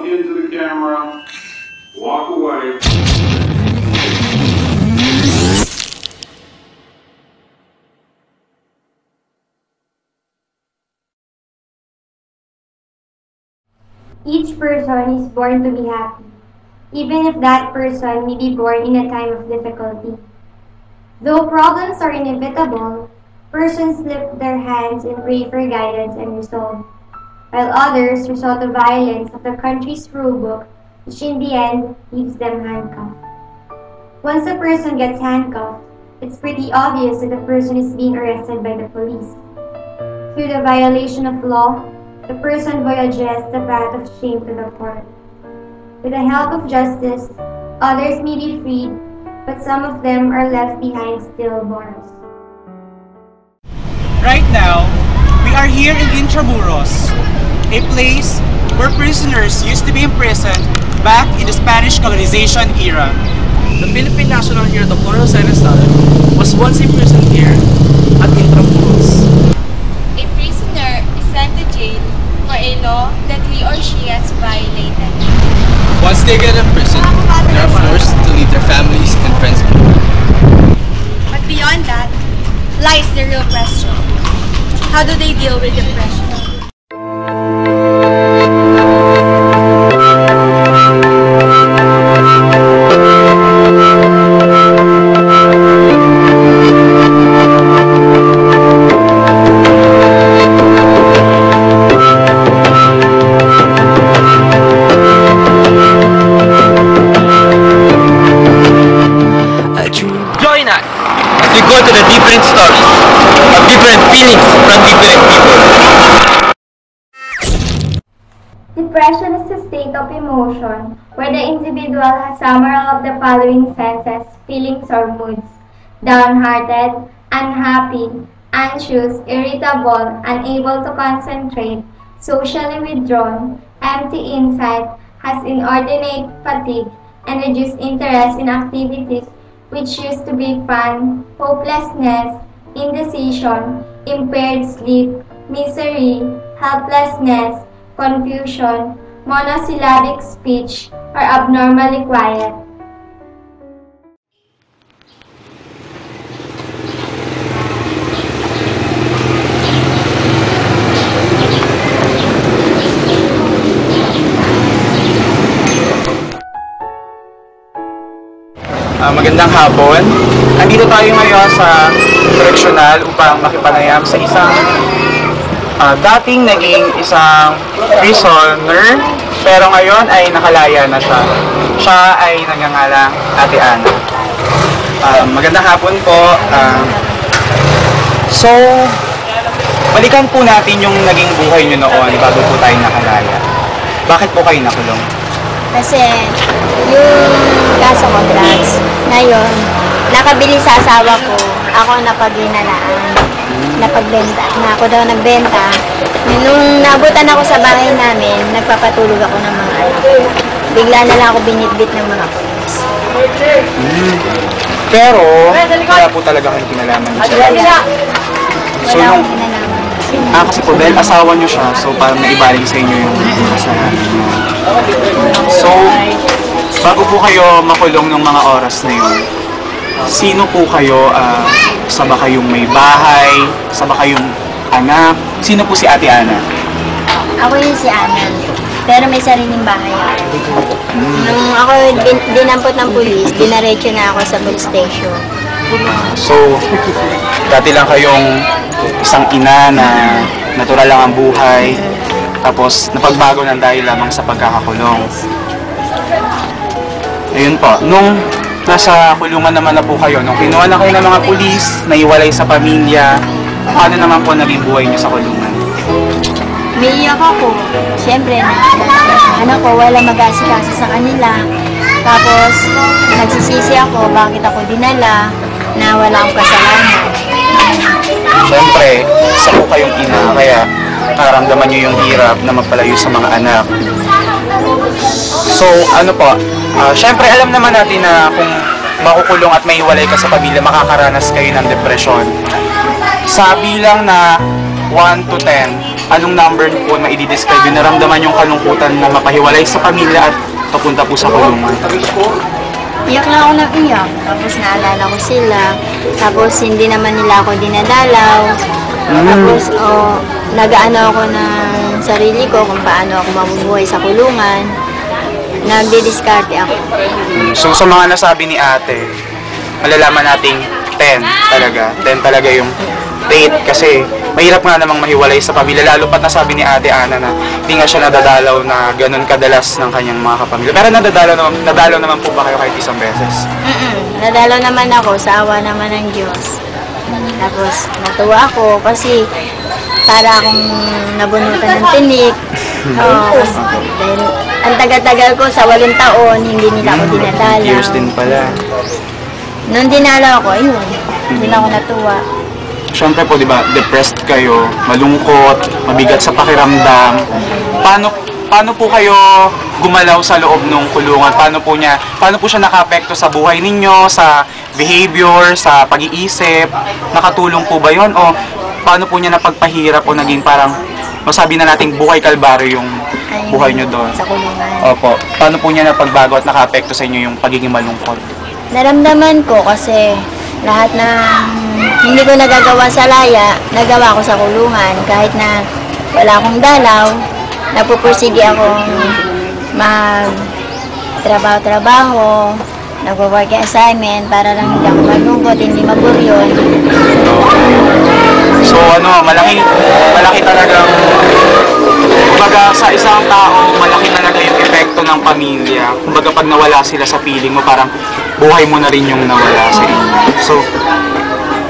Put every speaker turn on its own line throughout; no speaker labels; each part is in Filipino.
look into the camera, walk away.
Each person is born to be happy, even if that person may be born in a time of difficulty. Though problems are inevitable, persons lift their hands and pray for guidance and resolve, while others resort to violence of the country's rulebook, which in the end leaves them handcuffed. Once a person gets handcuffed, it's pretty obvious that the person is being arrested by the police. Through the violation of law, the person voyages the path of shame to the court. With the help of justice, others may be freed, but some of them are left behind steel bars.
Right now, we are here in Intramuros, a place where prisoners used to be imprisoned back in the Spanish colonization era.
The Philippine National Hero Dr. Jose Rizal was once imprisoned here at Intramuros.
A prisoner is sent to jail for a law that he or she has violated.
Once they get imprisoned, they are forced to leave their families and friends behind.
But beyond that, lies the real question. How do they deal with depression?
Join us as we go to the different stories of different feelings from different people.
Depression is a state of emotion where the individual has several of the following senses, feelings, or moods: downhearted, unhappy, anxious, irritable, unable to concentrate, socially withdrawn, empty inside, has inordinate fatigue, and reduced interest in activities which used to be fun, hopelessness, indecision, impaired sleep, misery, helplessness, confusion, monosyllabic speech, or abnormally quiet.
Magandang hapon. Andito tayo ngayon sa correctional upang makipanayam sa isang dating naging isang prisoner, pero ngayon ay nakalaya na siya. Siya ay nagngangalang Ate Ana. Magandang hapon po. So, balikan po natin yung naging buhay nyo noon bago po tayo nakalaya. Bakit po kayo nakulong?
Kasi yung kaso ko drugs, ngayon, nakabili sa asawa ko, ako napag-inalaan, napagbenta, na ako daw nagbenta. Nung nabutan ako sa bahay namin, nagpapatulog ako ng mga anak. Bigla na lang ako binitbit ng mga pulis.
Pero, wala po talaga kayong kinalaman niyo sa
Wala
So,
akong kinalaman.
kasi po, dahil asawa niyo siya, so parang naibaling sa inyo yung kasalanan niyo. So, bago po kayo makulong ng mga oras na yun, sino po kayo? Isa ba kayong may bahay? Isa ba kayong anak? Sino po si Ate Ana?
Ako yung si Ana, pero may sariling bahay ako. Nung ako dinampot ng pulis, dinaretso na ako sa police station.
So, dati lang kayong isang ina na natural lang ang buhay, tapos napagbago ng dahil lamang sa pagkakakulong. Ayun po, nung nasa kulungan naman na po kayo, nung kinuha na kayo ng mga pulis, naiwalay sa pamilya, paano naman po naging buhay niyo sa kulungan?
Umiiyak ako. Siyempre, anak ko, wala mag-asikaso sa kanila. Tapos, nagsisisi ako, bakit ako dinala, na wala akong kasalanan.
Siyempre, isa po kayong ina, kaya nararamdaman niyo yung hirap na magpalayo sa mga anak. So, ano po, siyempre alam naman natin na kung makukulong at maiwalay ka sa pamilya, makakaranas kayo ng depresyon. Sa bilang na 1 to 10, anong number po na i-describe yung naramdaman yung kalungkutan na mapahiwalay sa pamilya at papunta po sa kulungan?
Iyak lang ako ng iyak. Tapos naalala ko sila. Tapos hindi naman nila ako dinadalaw. Tapos nag-ano ako ng sarili ko kung paano ako mabubuhay sa kulungan. Nagdi-discarte ako.
So sa mga nasabi ni ate, malalaman nating 10 talaga. 10 talaga yung rate kasi mahirap nga namang mahiwalay sa pamilya. Lalo pat nasabi ni ate Ana na hindi nga siya nadadalaw na ganun kadalas ng kanyang mga kapamilya. Pero nadalaw naman po ba kayo kahit isang beses?
Nadalaw naman ako sa awa naman ng Diyos. Tapos natuwa ako kasi para akong nabunutan ng tinik. Kasi dahil ang tagal-tagal ko sa 8 taon, hindi nila ako dinadalaw.
Years din pala.
Nung dinalaw ako, ayun, hindi na ako natuwa.
Siyempre po, di ba, depressed kayo, malungkot, mabigat sa pakiramdam. Paano po kayo gumalaw sa loob ng kulungan? Paano po siya naka-apekto sa buhay ninyo, sa behavior, sa pag-iisip? Nakatulong po ba yon? O paano po niya napagpahirap o naging parang, masabi na nating buhay kalbaryo yung buhay niyo doon?
Sa kulungan.
Opo. Paano po niya napagbago at naka-apekto sa inyo yung pagiging malungkot?
Naramdaman ko kasi lahat ng hindi ko nagagawa sa laya, nagawa ko sa kulungan. Kahit na wala akong dalaw, napupursige akong mag-trabaho, nag-work assignment para lang hindi ako malungkot, hindi maburyon.
So malaki talagang, kumbaga sa isang tao, malaki talaga yung epekto ng pamilya. Kumbaga pag nawala sila sa piling mo, parang buhay mo na rin yung nawala sa inyo. So,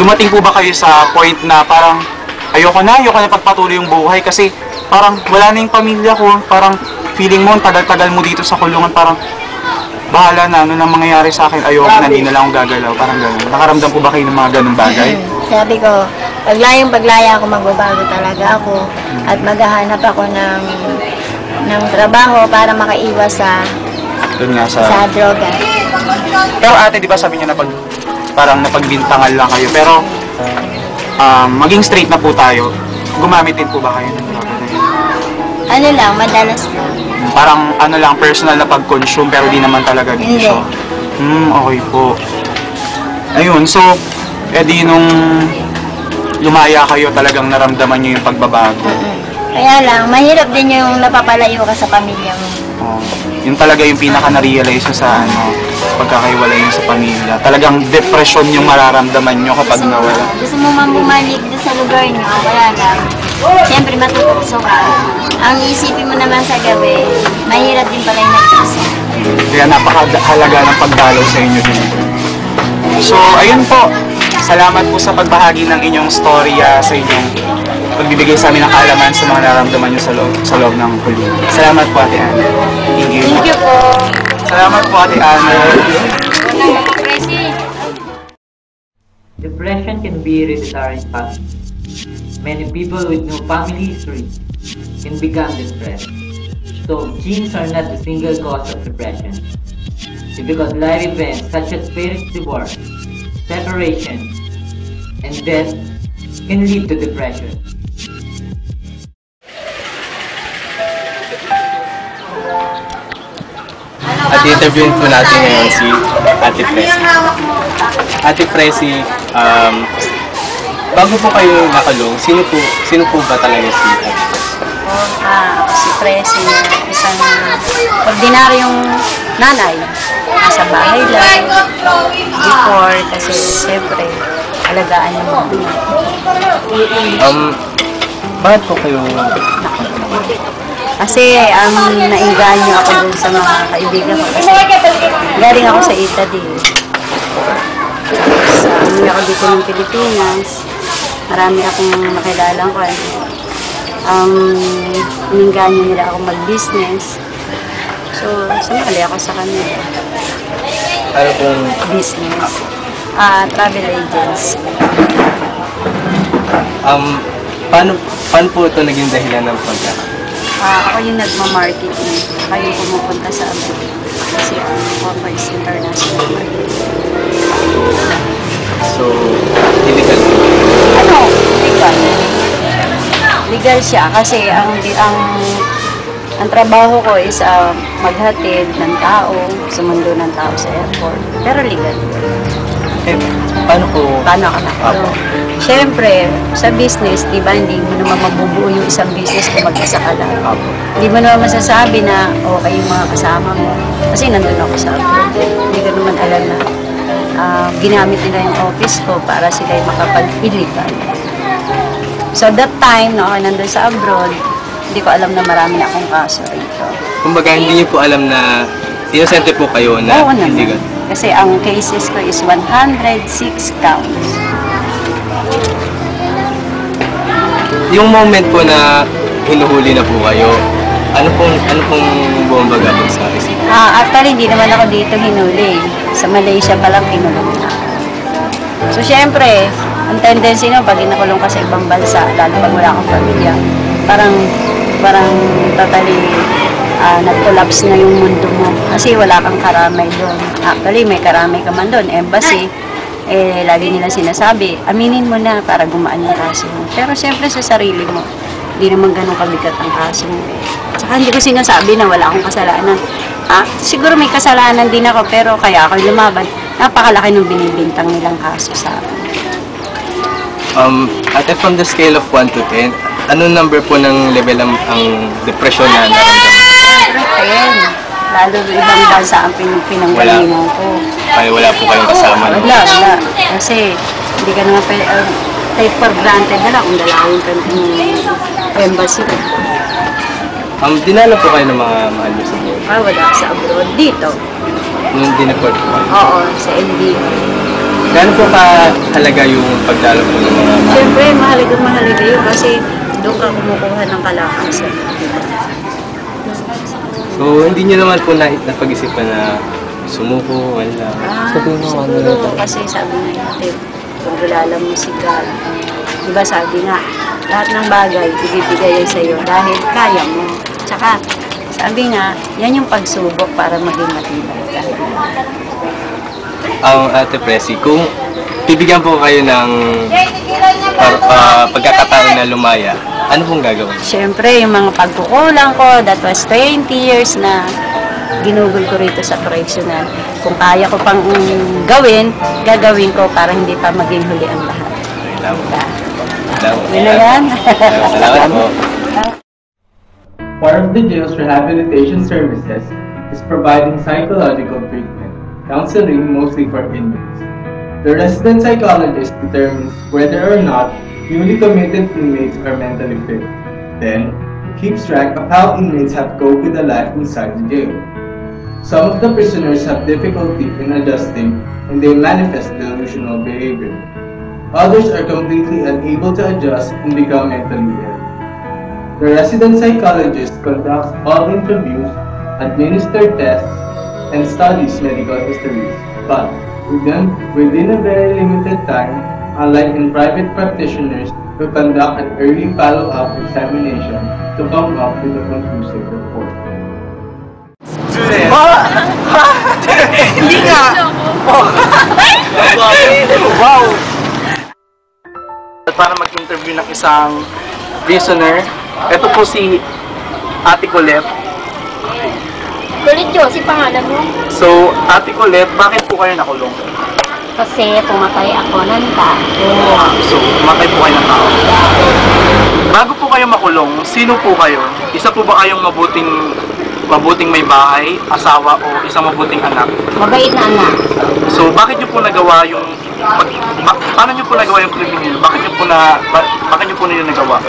dumating po ba kayo sa point na parang ayoko na pagpatuloy yung buhay kasi parang wala na yung pamilya ko, parang feeling mo, tagal-tagal mo dito sa kulungan, parang bahala na, ano nang mangyayari sa akin, ayoko na, hindi na lang akong gagalaw, parang gano'n. Nakaramdam po ba kayo ng mga ganung bagay?
Sabi ko, paglaya ako, magbabago talaga ako at maghahanap ako ng trabaho para makaiwas sa droga.
Pero ate, di ba sabi niyo na parang napagbintangan lang kayo, pero maging straight na po tayo, gumamit din po ba kayo ng droga?
Ano lang, madalas lang.
Parang personal na pag-consume pero di naman talaga bisyo. Okay po. Ayun, so edi nung lumaya kayo, talagang naramdaman niyo yung pagbabago.
Kaya lang, mahirap din yung napapalayo ka sa pamilya mo.
Yun talaga yung pinaka-na-realize nyo sa pagkakaiwalay nyo sa pamilya. Talagang depression yung mararamdaman nyo kapag nawala.
Gusto mo man bumalik doon sa lugar nyo, kaya lang, siyempre matutukso ka. Ang isipin mo naman sa gabi, mahirap din pala yung nag-isa.
Kaya napakahalaga ng pagdalaw sa inyo din. So, ayun po. Salamat po sa pagbahagi ng inyong storya, sa inyong pagbibigay sa amin ng kaalaman sa mga nararamdaman nyo sa loob ng kulungan. Salamat po, Ate Ana.
Thank you po.
Salamat po, Ate Ana.
Depression can be hereditary in family. Many people with no family history can become depressed. So, genes are not the single cause of depression. Difficult life events such as parents' divorce, separation, and death can lead to depression.
At interviewin po natin ngayon si Ate Presi. Ate Presi, bago po kayo nakalong, sino po ba talaga si Ate Presi?
Si Presi, isang ordinaryong nanay. Nasa bahay lang. Before, kasi siyempre, alagaan yung mga
bakit po kayo
kasi nainganyo ako dun sa mga kaibigan ko kasi galing ako sa Italy. Tapos umuwi ako dito ng Pilipinas. Marami akong nakilalang ko. Nainganyo nila ako mag-business. So, sumali ako sa kanila.
ano pong
Business. Travel agents.
paano po ito naging dahilan ng pagkaka?
Ako yung nagma-marketing. Ako yung pumupunta sa amin. Kasi ako is international marketing.
So, illegal po.
Ano? Illegal. Legal siya kasi ang trabaho ko is maghatid ng tao, sumundo ng tao sa airport. Pero legal.
Eh, paano
Paano ka nakulong? Siyempre, sa business, di ba, hindi mo naman mabubuo yung isang business kung mag-isa ka lang. Hindi mo naman masasabi na okay yung mga kasama mo. Kasi nandun ako sa abroad. Hindi ko naman alam na ginamit nila yung office ko para sila yung makapag-illegal. So that time, no, nandun sa abroad, hindi ko alam na marami na akong kaso rito.
Kumbaga, hindi niyo po alam na inosente po kayo na
Oo naman.
illegal.
Kasi ang cases ko is 106 counts.
Yung moment po na hinuhuli na po kayo, ano pong buong baga po sa isip?
Actually, hindi naman ako dito hinuli. Sa Malaysia pa lang kinulong na. So, syempre, ang tendency no, pag inakulong ka sa ibang bansa, lalo pag wala kang pamilya, parang totally nag-collapse na yung mundo mo. Kasi wala kang karamay doon. Actually, may karamay ka man doon. Embassy, lagi nila sinasabi, aminin mo na para gumaan yung kaso mo. Pero syempre sa sarili mo, hindi naman ganun kabigat ang kaso mo. Tsaka hindi ko sinasabi na wala akong kasalanan. Siguro may kasalanan din ako, pero kaya ako lumaban. Napakalaki ng binibintang nilang kaso sa akin.
Ate, from the scale of 1 to 10, anong number po ng level ang depression na naramdaman?
Siyempre, 10. Lalo ibang bansa ang pinanggalingan ko.
Ay, wala po kayong kasama na.
Wala. Kasi hindi ka naman take for granted na lang kung dalawin ka ng embassy.
Dinala po kayo ng mga mahal niyo sa buhay?
Wala sa abroad. Dito.
Nung dinaport po kayo?
Oo, sa LD.
Gano'n po kahalaga yung pagdala po ng mga mahal?
Siyempre, mahalaga yun kasi doon ka kumukuha ng kalakasan.
So, hindi niyo naman po napag-isipan na sumuko, wala.
Siguro kasi sabi nga natin, kung kilala mo si God, diba sabi nga, lahat ng bagay ibibigay yan sa'yo dahil kaya mo. Tsaka, sabi nga, yan yung pagsubok para maging matibay ka.
Ate Presi, kung bibigyan po kayo ng pagkakataon na lumaya, ano pong gagawin?
Siyempre, yung mga pagkukulang ko, that was 20 years na ginugol ko rito sa correctional. Kung kaya ko pang gagawin ko para hindi pa maging huli ang lahat.
Salamat.
Yun na yan.
Salamat po.
Part of the jail's rehabilitation services is providing psychological treatment, counseling mostly for inmates. The resident psychologist determines whether or not newly committed inmates are mentally fit. Then, keeps track of how inmates have coped with the life inside the jail. Some of the prisoners have difficulty in adjusting and they manifest delusional behavior. Others are completely unable to adjust and become mentally ill. The resident psychologist conducts all interviews, administers tests, and studies medical histories, but within a very limited time, unlike in private practitioners who conduct an early follow-up examination to come up with a conclusive report.
Hindi nga! Wow! Para mag-interview ng isang prisoner, ito po si Ate Colette.
Kulit si pangalan mo?
So, Ate Colette, bakit po kayo nakulong?
Kasi pumatay ako ng tao.
So, matay po kayo ng tao. Bago po kayo makulong, sino po kayo? Isa po ba kayong mabuting may bahay, asawa, o isang mabuting anak?
Mabait na anak.
So, bakit nyo po nagawa yung... paano nyo po nagawa yung krimen nyo? Bakit nyo po nyo nagawa?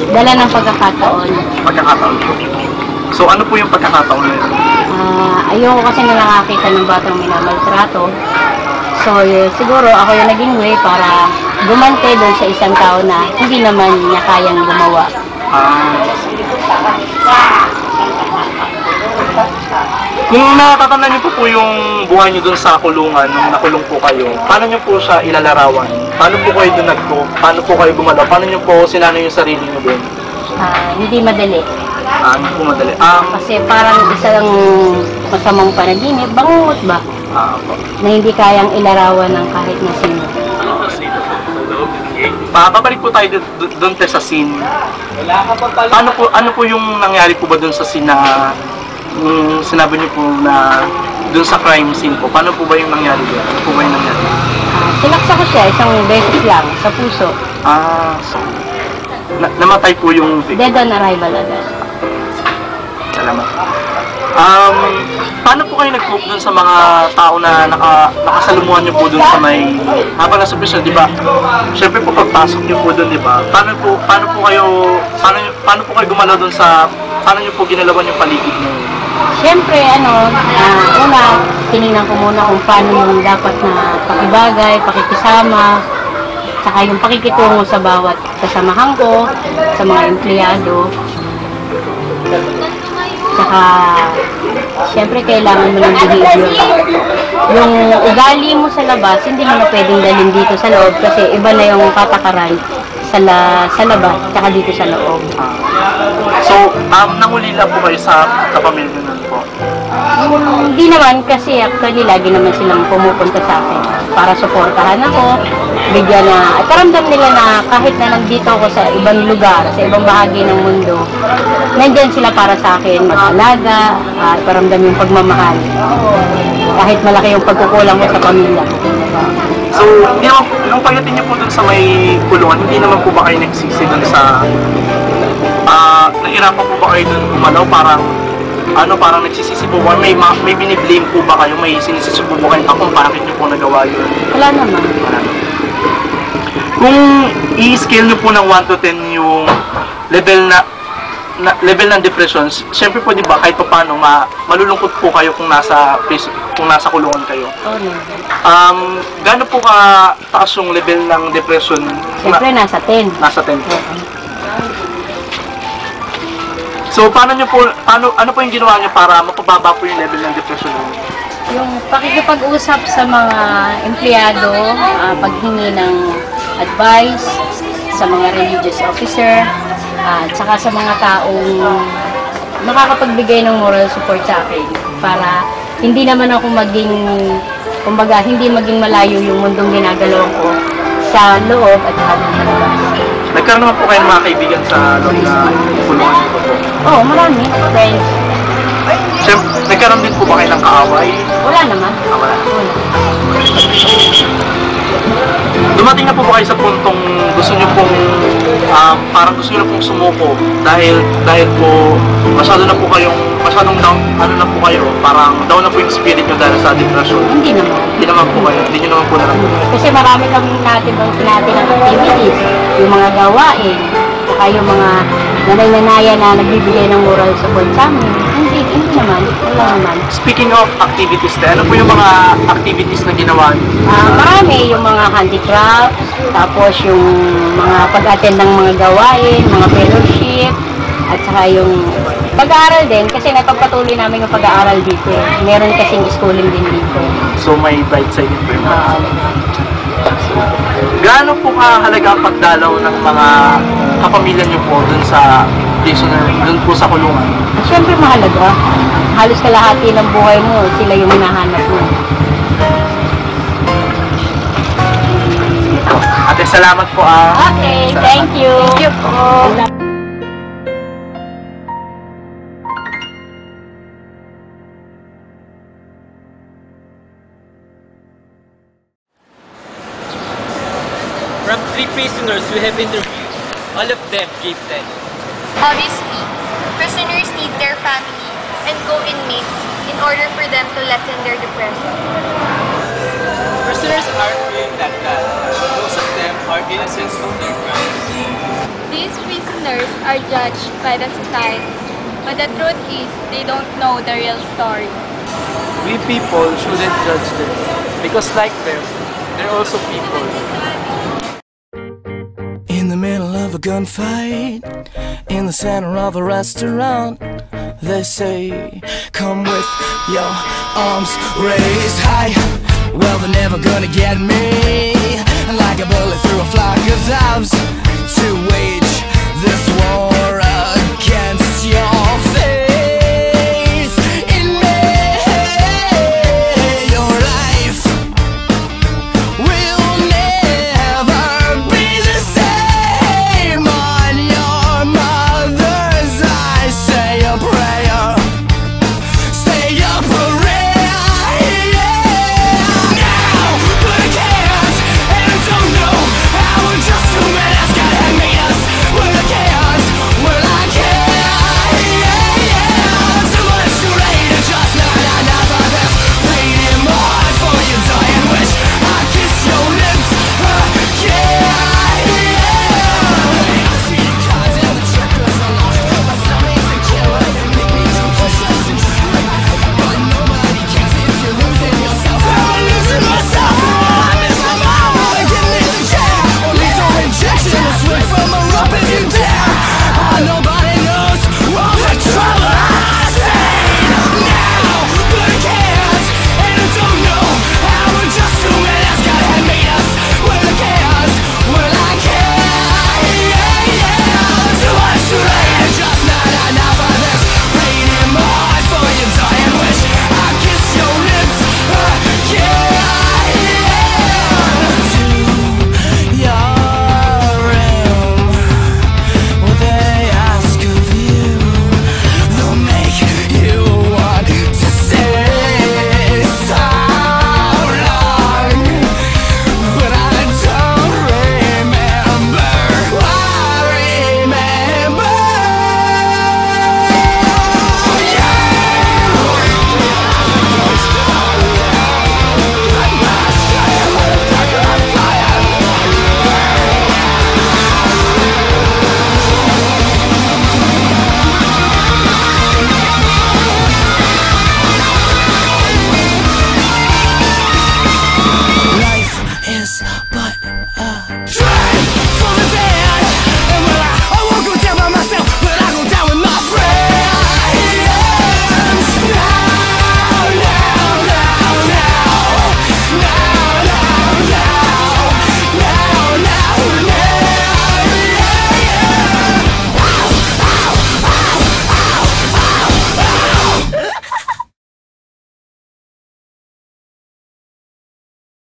Dala ng pagkakataon.
Pagkakataon po. So, ano po yung pagkakataon na yun?
Ayoko kasi na nakakita ng batang minamaltrato. So, siguro ako yung naging way para gumante doon sa isang tao na hindi naman niya kayang gumawa.
Kung natatandaan niyo po yung buhay niyo doon sa kulungan, nung nakulong po kayo, paano niyo po siya ilalarawan? Paano po kayo doon paano po kayo gumalaw? Paano niyo po sinano yung sarili niyo doon?
Hindi madali.
Hindi po madali.
Kasi parang isang masamang panaginip, bangungot ba? Na hindi kayang ilarawan ng kahit na sino.
babalik po tayo doon sa scene. Ano po yung nangyari po ba doon sa scene na sinabi niyo po na doon sa crime scene po? Paano po ba yung nangyari doon? Ano po ba yung nangyari?
Sinaksa ko siya, isang beses lang, sa puso.
So, namatay po yung victim.
Dead on arrival agad.
Salamat. Paano po kayo nag-cope dun sa mga tao na nakasalumuhan niyo po dun sa may habang nasa prison, di ba? Siyempre po pagpasok niyo po dun, di ba? Paano po kayo gumalaw dun sa paano niyo po ginalawan yung paligid niyo?
Siyempre, una, tinignan ko muna kung paano yung dapat na pakibagay, pakikisama, saka yung pakikitungo sa bawat kasamahan ko, sa mga empleyado. Saka, siyempre, kailangan mo ng behavior. Yung ugali mo sa labas, hindi mo na pwedeng dalhin dito sa loob kasi iba na yung patakaran sa labas, saka dito sa loob.
So, nanguli lang po kayo sa kapamilya nun po?
Hindi naman kasi actually lagi naman silang pumupunta sa akin para suportahan ako, bigyan na, at paramdam nila na kahit na nandito ako sa ibang lugar, sa ibang bahagi ng mundo, nandyan sila para sa akin, mag-alaga, at paramdam yung pagmamahal. Kahit malaki yung pagkukulang ko sa pamilya.
So, yung pagdating niyo po dun sa may kulungan, hindi naman po ba kayo nagsisi dun sa nahirapan po ba kayo dun umalaw? Parang nagsisisi po ba? May biniblame po ba kayo? May sinisisi po ba kayo kung bakit niyo po nagawa yun?
Wala naman.
Kung i-scale niyo po ng 1 to 10 yung level ng depression, syempre po di ba kahit pa paano malulungkot po kayo kung nasa kulungan kayo. Gaano po ka taas yung level ng depression?
Siyempre nasa 10.
Nasa 10 po. So ano po yung ginawa niyo para mapababa po yung level ng depression?
Yung pakikipag-usap sa mga empleyado, paghingi ng advice sa mga religious officer, at saka sa mga taong makakapagbigay ng moral support sa akin para hindi naman ako hindi maging malayo yung mundong ginagalaw ko sa loob at saka sa labas.
Nagkaroon naman po kayo ng mga kaibigan sa loob na kulungan niyo po?
Oo, marami. Friends.
Siyempre, nagkaroon din po ba kayo ng kaaway?
Wala naman.
Wala. Dumating na po ba kayo sa puntong gusto niyo pong parang gusto niyo pong sumuko dahil po masyadong down, na po kayo, parang down na po yung spirit niyo dahil sa depression?
Hindi naman.
Hindi naman po kayo, hindi niyo naman po nararamdaman.
Kasi marami kami natin ng activities, yung mga gawain, saka yung mga nanay-nanaya na nagbibigay ng moral support sa amin. Hindi naman, wala naman.
Speaking of activities, ano po yung mga activities na ginawa niyo?
Marami, yung mga handicraft, tapos yung mga pag-attend ng mga gawain, mga fellowship, at saka yung pag-aaral din, kasi napagpatuloy namin yung pag-aaral dito. Meron kasing schooling din dito.
So may bright side din po yung gaano po kahalaga ang pagdalaw ng mga kapamilya niyo po dun sa prisoner, dun po sa kulungan?
Siyempre mahalaga. Halos kalahati ng buhay mo, sila yung hinahanap mo.
Ate, salamat po
Okay, thank you. Thank you po.
From 3 prisoners we have interviewed, all of them gave 10.
Obviously, prisoners need their family and co-inmates in order for them to lessen their depression.
Prisoners aren't really that bad. Most of them are innocent of their crimes.
These prisoners are judged by the society, but the truth is they don't know the real story.
We people shouldn't judge them because like them, they're also people.
In the middle of a gunfight, in the center of a restaurant, they say, come with your arms raised high. Well, they're never gonna get me, like a bullet through a flock of doves, to wage this war.